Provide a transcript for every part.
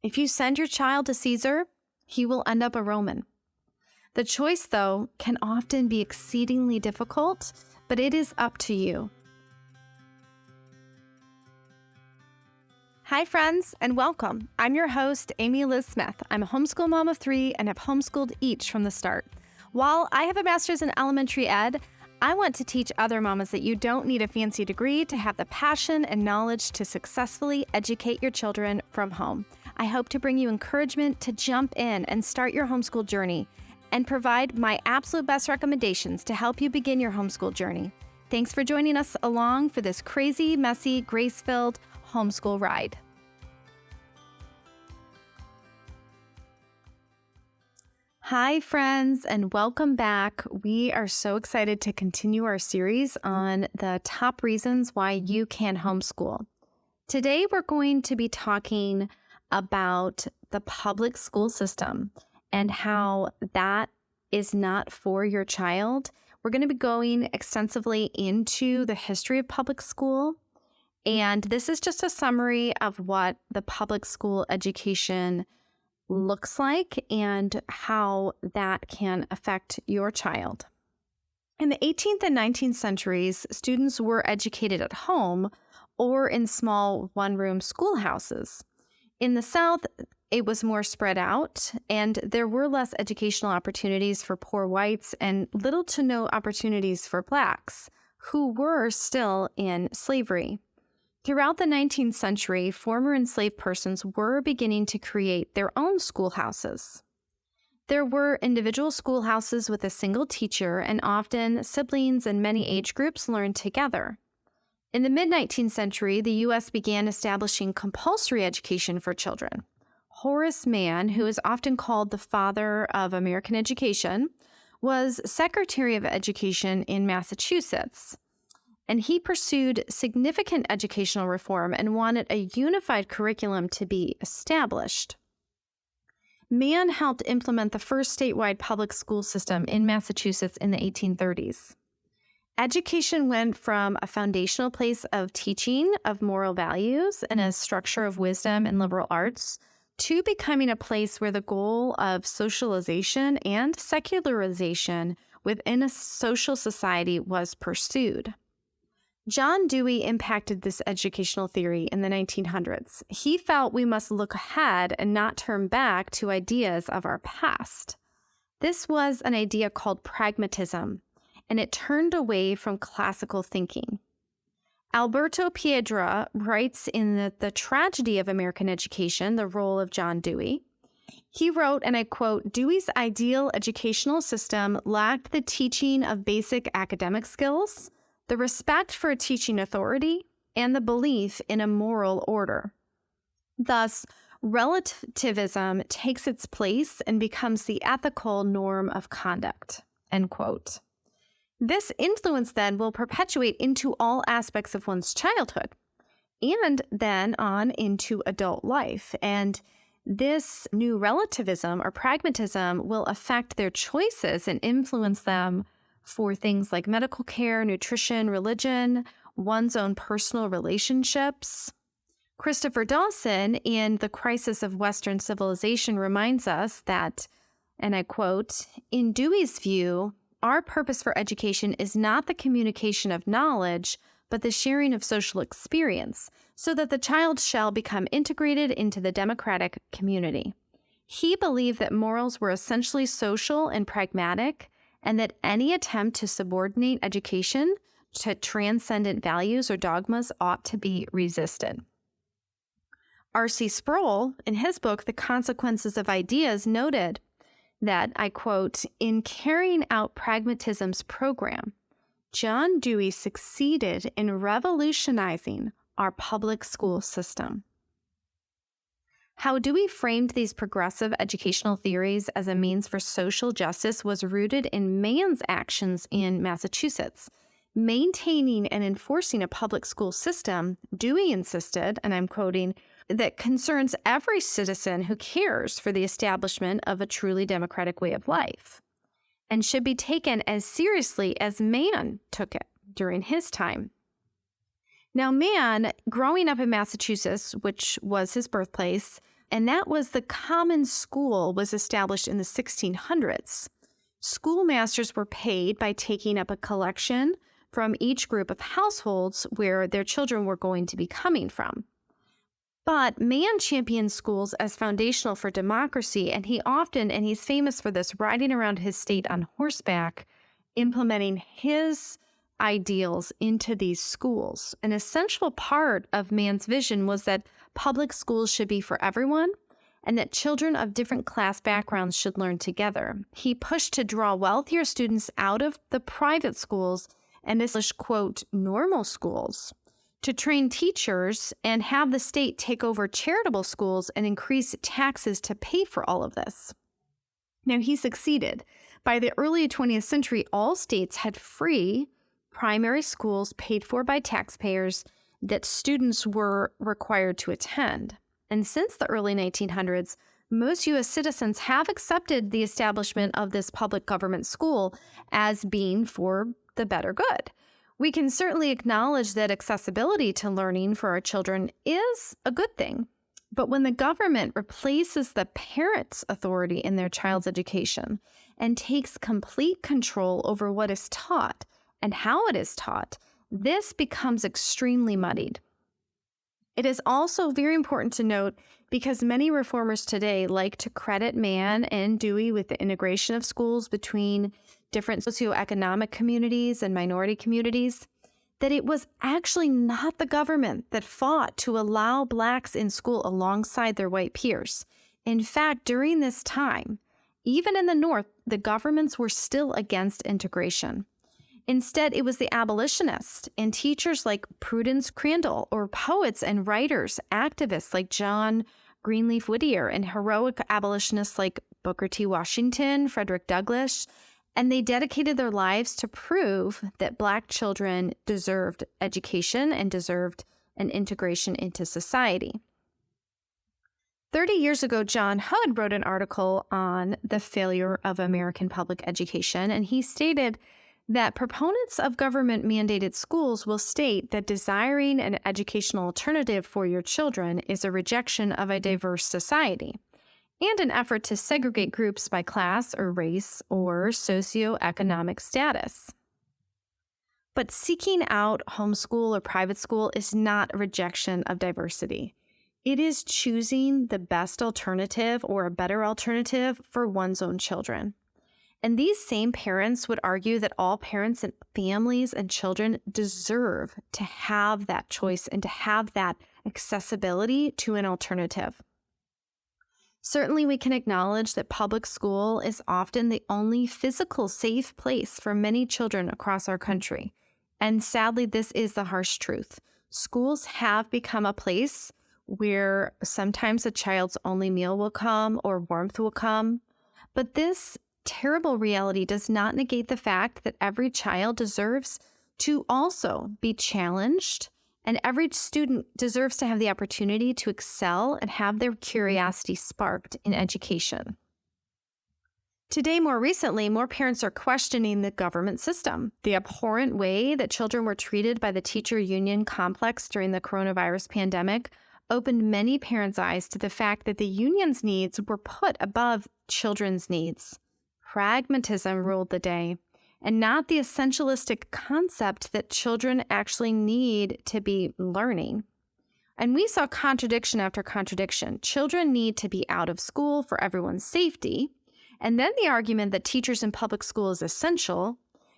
If you send your child to Caesar, he will end up a Roman. The choice, though, can often be exceedingly difficult, but it is up to you. Hi, friends, and welcome. I'm your host, Amy Liz Smith. I'm a homeschool mom of 3 and have homeschooled each from the start. While I have a master's in elementary ed, I want to teach other mamas that you don't need a fancy degree to have the passion and knowledge to successfully educate your children from home. I hope to bring you encouragement to jump in and start your homeschool journey and provide my absolute best recommendations to help you begin your homeschool journey. Thanks for joining us along for this crazy, messy, grace-filled homeschool ride. Hi, friends, and welcome back. We are so excited to continue our series on the top reasons why you can homeschool. Today, we're going to be talking about the public school system and how that is not for your child. We're going to be going extensively into the history of public school. And this is just a summary of what the public school education looks like and how that can affect your child. In the 18th and 19th centuries, students were educated at home or in small one-room schoolhouses. In the South, it was more spread out, and there were less educational opportunities for poor whites and little to no opportunities for blacks, who were still in slavery. Throughout the 19th century, former enslaved persons were beginning to create their own schoolhouses. There were individual schoolhouses with a single teacher, and often siblings and many age groups learned together. In the mid-19th century, the U.S. began establishing compulsory education for children. Horace Mann, who is often called the father of American education, was Secretary of Education in Massachusetts. And he pursued significant educational reform and wanted a unified curriculum to be established. Mann helped implement the first statewide public school system in Massachusetts in the 1830s. Education went from a foundational place of teaching of moral values and a structure of wisdom and liberal arts to becoming a place where the goal of socialization and secularization within a social society was pursued. John Dewey impacted this educational theory in the 1900s. He felt we must look ahead and not turn back to ideas of our past. This was an idea called pragmatism, and it turned away from classical thinking. Alberto Piedra writes in the Tragedy of American Education, the role of John Dewey. He wrote, and I quote, "Dewey's ideal educational system lacked the teaching of basic academic skills, the respect for a teaching authority, and the belief in a moral order. Thus, relativism takes its place and becomes the ethical norm of conduct." End quote. This influence then will perpetuate into all aspects of one's childhood and then on into adult life. And this new relativism or pragmatism will affect their choices and influence them for things like medical care, nutrition, religion, one's own personal relationships. Christopher Dawson in The Crisis of Western Civilization reminds us that, and I quote, "In Dewey's view, our purpose for education is not the communication of knowledge, but the sharing of social experience, so that the child shall become integrated into the democratic community." He believed that morals were essentially social and pragmatic, and that any attempt to subordinate education to transcendent values or dogmas ought to be resisted. R.C. Sproul, in his book, The Consequences of Ideas, noted that, I quote, "In carrying out pragmatism's program, John Dewey succeeded in revolutionizing our public school system." How Dewey framed these progressive educational theories as a means for social justice was rooted in Mann's actions in Massachusetts. Maintaining and enforcing a public school system, Dewey insisted, and I'm quoting, that concerns every citizen who cares for the establishment of a truly democratic way of life, and should be taken as seriously as Mann took it during his time. Now, Mann, growing up in Massachusetts, which was his birthplace, and that was the common school was established in the 1600s. Schoolmasters were paid by taking up a collection from each group of households where their children were going to be coming from. But man championed schools as foundational for democracy, and he's famous for this, riding around his state on horseback, implementing his ideals into these schools. An essential part of man's vision was that public schools should be for everyone and that children of different class backgrounds should learn together. He pushed to draw wealthier students out of the private schools and establish, quote, normal schools, to train teachers and have the state take over charitable schools and increase taxes to pay for all of this. Now, he succeeded. By the early 20th century, all states had free primary schools paid for by taxpayers that students were required to attend. And since the early 1900s, most U.S. citizens have accepted the establishment of this public government school as being for the better good. We can certainly acknowledge that accessibility to learning for our children is a good thing. But when the government replaces the parents' authority in their child's education and takes complete control over what is taught and how it is taught, this becomes extremely muddied. It is also very important to note, because many reformers today like to credit Mann and Dewey with the integration of schools between different socioeconomic communities and minority communities, that it was actually not the government that fought to allow Blacks in school alongside their white peers. In fact, during this time, even in the North, the governments were still against integration. Instead, it was the abolitionists and teachers like Prudence Crandall, or poets and writers, activists like John Greenleaf Whittier, and heroic abolitionists like Booker T. Washington, Frederick Douglass, and they dedicated their lives to prove that Black children deserved education and deserved an integration into society. 30 years ago, John Hood wrote an article on the failure of American public education, and he stated that proponents of government-mandated schools will state that desiring an educational alternative for your children is a rejection of a diverse society and an effort to segregate groups by class or race or socioeconomic status. But seeking out homeschool or private school is not a rejection of diversity. It is choosing the best alternative or a better alternative for one's own children. And these same parents would argue that all parents and families and children deserve to have that choice and to have that accessibility to an alternative. Certainly, we can acknowledge that public school is often the only physical safe place for many children across our country. And sadly, this is the harsh truth. Schools have become a place where sometimes a child's only meal will come or warmth will come. But this terrible reality does not negate the fact that every child deserves to also be challenged, and every student deserves to have the opportunity to excel and have their curiosity sparked in education. Today, more recently, more parents are questioning the government system. The abhorrent way that children were treated by the teacher union complex during the coronavirus pandemic opened many parents' eyes to the fact that the union's needs were put above children's needs. Pragmatism ruled the day, and not the essentialistic concept that children actually need to be learning. And we saw contradiction after contradiction. Children need to be out of school for everyone's safety, and then the argument that teachers in public school is essential,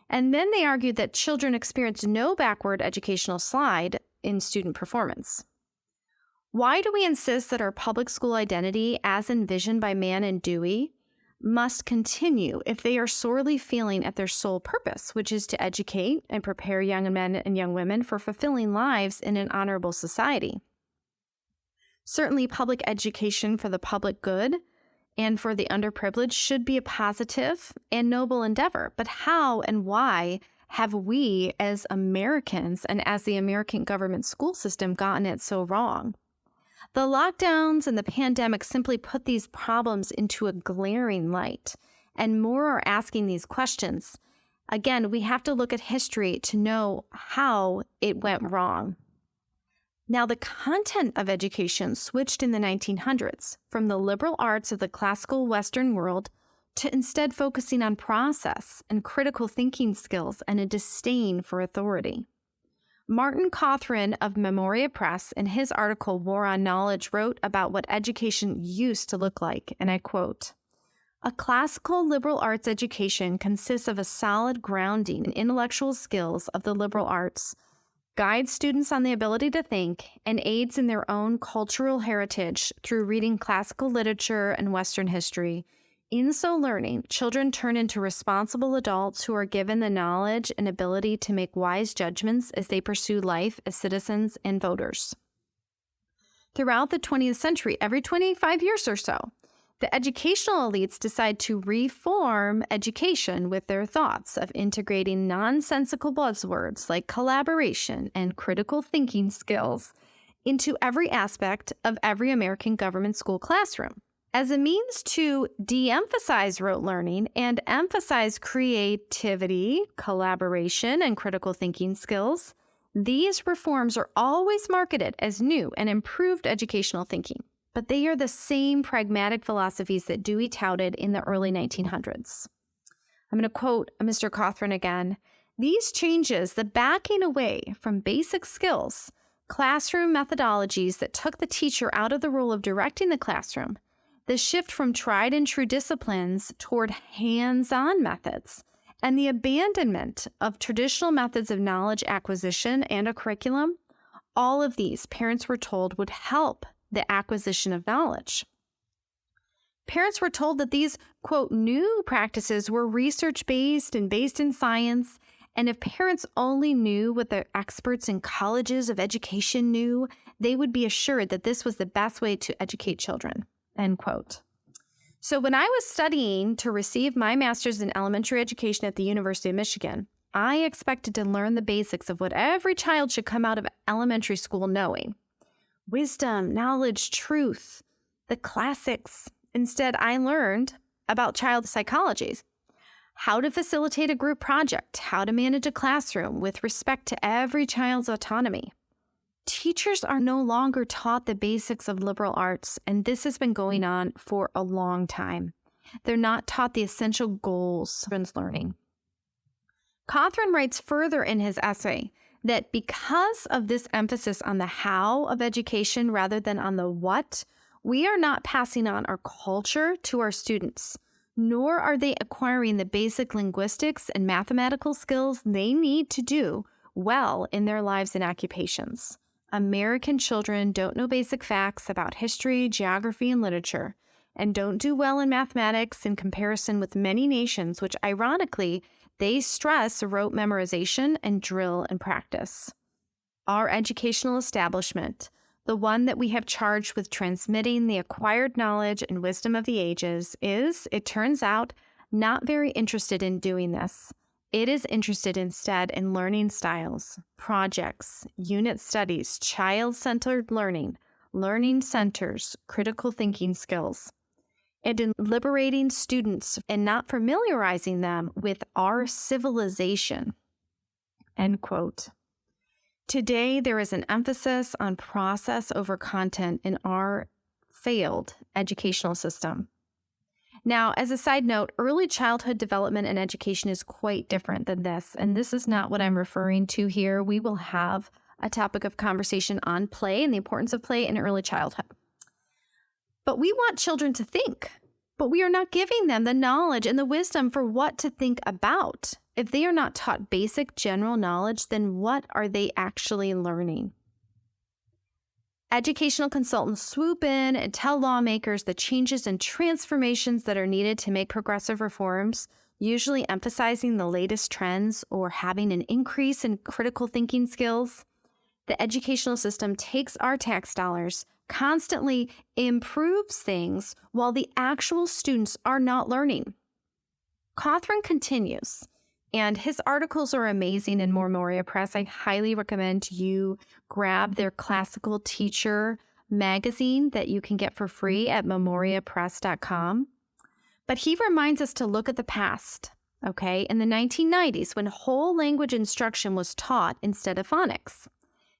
and then they argued that children experience no backward educational slide in student performance. Why do we insist that our public school identity, as envisioned by Mann and Dewey, must continue if they are sorely failing at their sole purpose, which is to educate and prepare young men and young women for fulfilling lives in an honorable society? Certainly, public education for the public good and for the underprivileged should be a positive and noble endeavor. But how and why have we as Americans and as the American government school system gotten it so wrong? The lockdowns and the pandemic simply put these problems into a glaring light, and more are asking these questions. Again, we have to look at history to know how it went wrong. Now, the content of education switched in the 1900s from the liberal arts of the classical Western world to instead focusing on process and critical thinking skills and a disdain for authority. Martin Cawthron of Memoria Press, in his article War on Knowledge, wrote about what education used to look like, and I quote, "A classical liberal arts education consists of a solid grounding in intellectual skills of the liberal arts, guides students on the ability to think, and aids in their own cultural heritage through reading classical literature and Western history. In so learning, children turn into responsible adults who are given the knowledge and ability to make wise judgments as they pursue life as citizens and voters." Throughout the 20th century, every 25 years or so, the educational elites decide to reform education with their thoughts of integrating nonsensical buzzwords like collaboration and critical thinking skills into every aspect of every American government school classroom. As a means to de-emphasize rote learning and emphasize creativity, collaboration, and critical thinking skills, these reforms are always marketed as new and improved educational thinking. But they are the same pragmatic philosophies that Dewey touted in the early 1900s. I'm going to quote Mr. Cawthron again. "These changes, the backing away from basic skills, classroom methodologies that took the teacher out of the role of directing the classroom, the shift from tried and true disciplines toward hands-on methods, and the abandonment of traditional methods of knowledge acquisition and a curriculum, all of these, parents were told, would help the acquisition of knowledge. Parents were told that these, quote, new practices were research-based and based in science, and if parents only knew what the experts in colleges of education knew, they would be assured that this was the best way to educate children," end quote. So when I was studying to receive my master's in elementary education at the University of Michigan, I expected to learn the basics of what every child should come out of elementary school knowing. Wisdom, knowledge, truth, the classics. Instead, I learned about child psychology, how to facilitate a group project, how to manage a classroom with respect to every child's autonomy. Teachers are no longer taught the basics of liberal arts, and this has been going on for a long time. They're not taught the essential goals of learning. Cawthron writes further in his essay that because of this emphasis on the how of education rather than on the what, we are not passing on our culture to our students, nor are they acquiring the basic linguistics and mathematical skills they need to do well in their lives and occupations. American children don't know basic facts about history, geography, and literature, and don't do well in mathematics in comparison with many nations, which ironically, they stress rote memorization and drill and practice. Our educational establishment, the one that we have charged with transmitting the acquired knowledge and wisdom of the ages, is, it turns out, not very interested in doing this. It is interested instead in learning styles, projects, unit studies, child-centered learning, learning centers, critical thinking skills, and in liberating students and not familiarizing them with our civilization," end quote. Today, there is an emphasis on process over content in our failed educational system. Now, as a side note, early childhood development and education is quite different than this, and this is not what I'm referring to here. We will have a topic of conversation on play and the importance of play in early childhood. But we want children to think, but we are not giving them the knowledge and the wisdom for what to think about. If they are not taught basic general knowledge, then what are they actually learning? Educational consultants swoop in and tell lawmakers the changes and transformations that are needed to make progressive reforms, usually emphasizing the latest trends or having an increase in critical thinking skills. The educational system takes our tax dollars, constantly improves things while the actual students are not learning. Cawthron continues, and his articles are amazing in Memoria Press. I highly recommend you grab their Classical Teacher magazine that you can get for free at memoriapress.com. But he reminds us to look at the past, okay? In the 1990s, when whole language instruction was taught instead of phonics,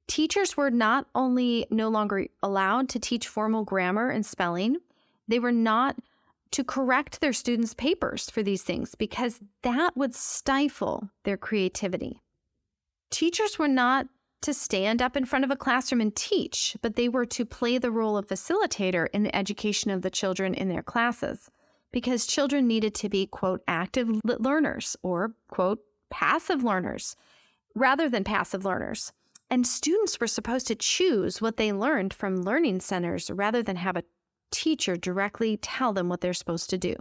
Teachers were not only no longer allowed to teach formal grammar and spelling, they were not to correct their students' papers for these things because that would stifle their creativity. Teachers were not to stand up in front of a classroom and teach, but they were to play the role of facilitator in the education of the children in their classes because children needed to be, quote, active learners or, quote, passive learners rather than passive learners. And students were supposed to choose what they learned from learning centers rather than have a teacher directly tell them what they're supposed to do.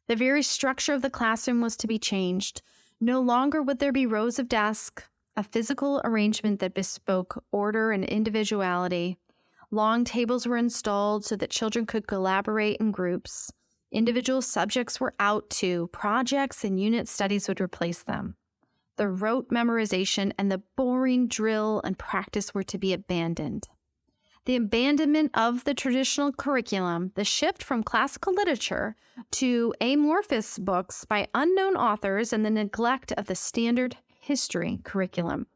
The very structure of the classroom was to be changed. No longer would there be rows of desks, a physical arrangement that bespoke order and individuality. Long tables were installed so that children could collaborate in groups. Individual subjects were out too. Projects and unit studies would replace them. The rote memorization and the boring drill and practice were to be abandoned. The abandonment of the traditional curriculum, the shift from classical literature to amorphous books by unknown authors, and the neglect of the standard history curriculum.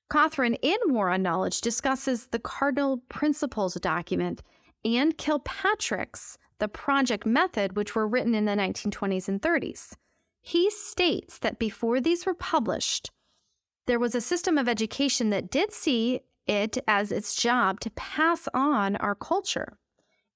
Cawthron in War on Knowledge discusses the Cardinal Principles document and Kilpatrick's The Project Method, which were written in the 1920s and 30s. He states that before these were published, there was a system of education that did see it as its job to pass on our culture.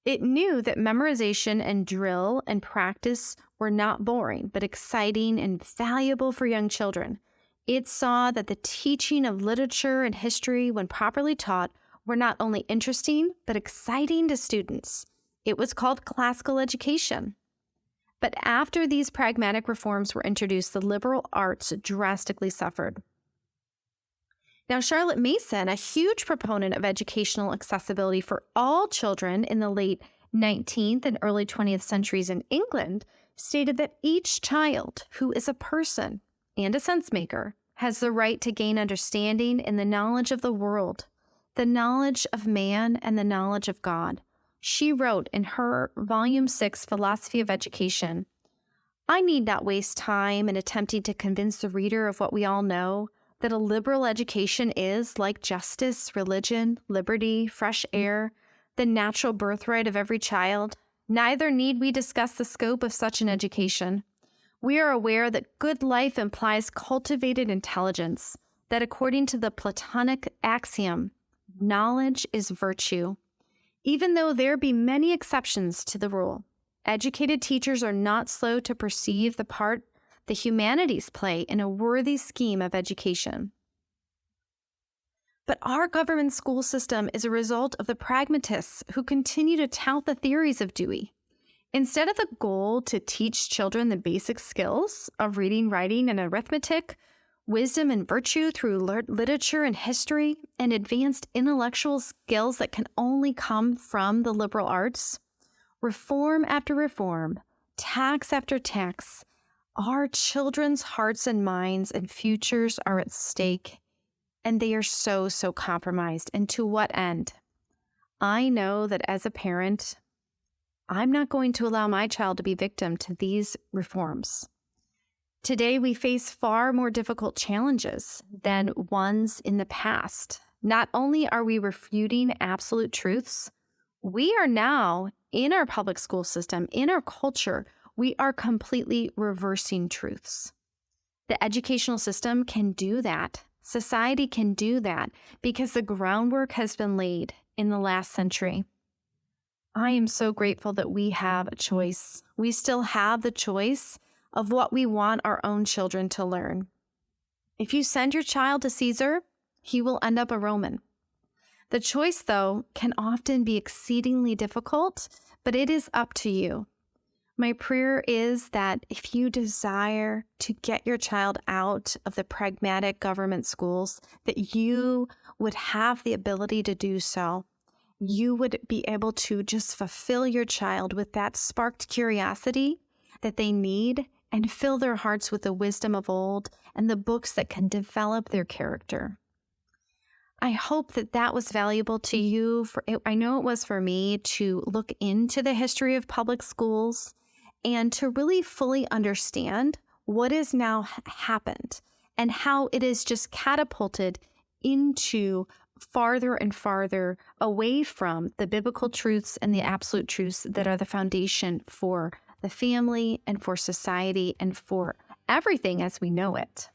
It knew that memorization and drill and practice were not boring, but exciting and valuable for young children. It saw that the teaching of literature and history, when properly taught, were not only interesting, but exciting to students. It was called classical education. But after these pragmatic reforms were introduced, the liberal arts drastically suffered. Now, Charlotte Mason, a huge proponent of educational accessibility for all children in the late 19th and early 20th centuries in England, stated that each child who is a person and a sense maker has the right to gain understanding in the knowledge of the world, the knowledge of man, and the knowledge of God. She wrote in her Volume 6, Philosophy of Education, "I need not waste time in attempting to convince the reader of what we all know, that a liberal education is, like justice, religion, liberty, fresh air, the natural birthright of every child. Neither need we discuss the scope of such an education. We are aware that good life implies cultivated intelligence, that according to the Platonic axiom, knowledge is virtue. Even though there be many exceptions to the rule, educated teachers are not slow to perceive the part the humanities play in a worthy scheme of education. But our government school system is a result of the pragmatists who continue to tout the theories of Dewey. Instead of the goal to teach children the basic skills of reading, writing, and arithmetic, wisdom and virtue through literature and history, and advanced intellectual skills that can only come from the liberal arts, reform after reform, tax after tax, our children's hearts and minds and futures are at stake, and they are so compromised. And to what end? I know that as a parent, I'm not going to allow my child to be victim to these reforms. Today, we face far more difficult challenges than ones in the past. Not only are we refuting absolute truths, we are now, in our public school system, in our culture, we are completely reversing truths. The educational system can do that. Society can do that because the groundwork has been laid in the last century. I am so grateful that we have a choice. We still have the choice of what we want our own children to learn. If you send your child to Caesar, he will end up a Roman. The choice, though, can often be exceedingly difficult, but it is up to you. My prayer is that if you desire to get your child out of the pragmatic government schools, that you would have the ability to do so. You would be able to just fulfill your child with that sparked curiosity that they need and fill their hearts with the wisdom of old and the books that can develop their character. I hope that that was valuable to you. I know it was for me to look into the history of public schools and to really fully understand what has now happened and how it is just catapulted into farther and farther away from the biblical truths and the absolute truths that are the foundation for the family and for society and for everything as we know it.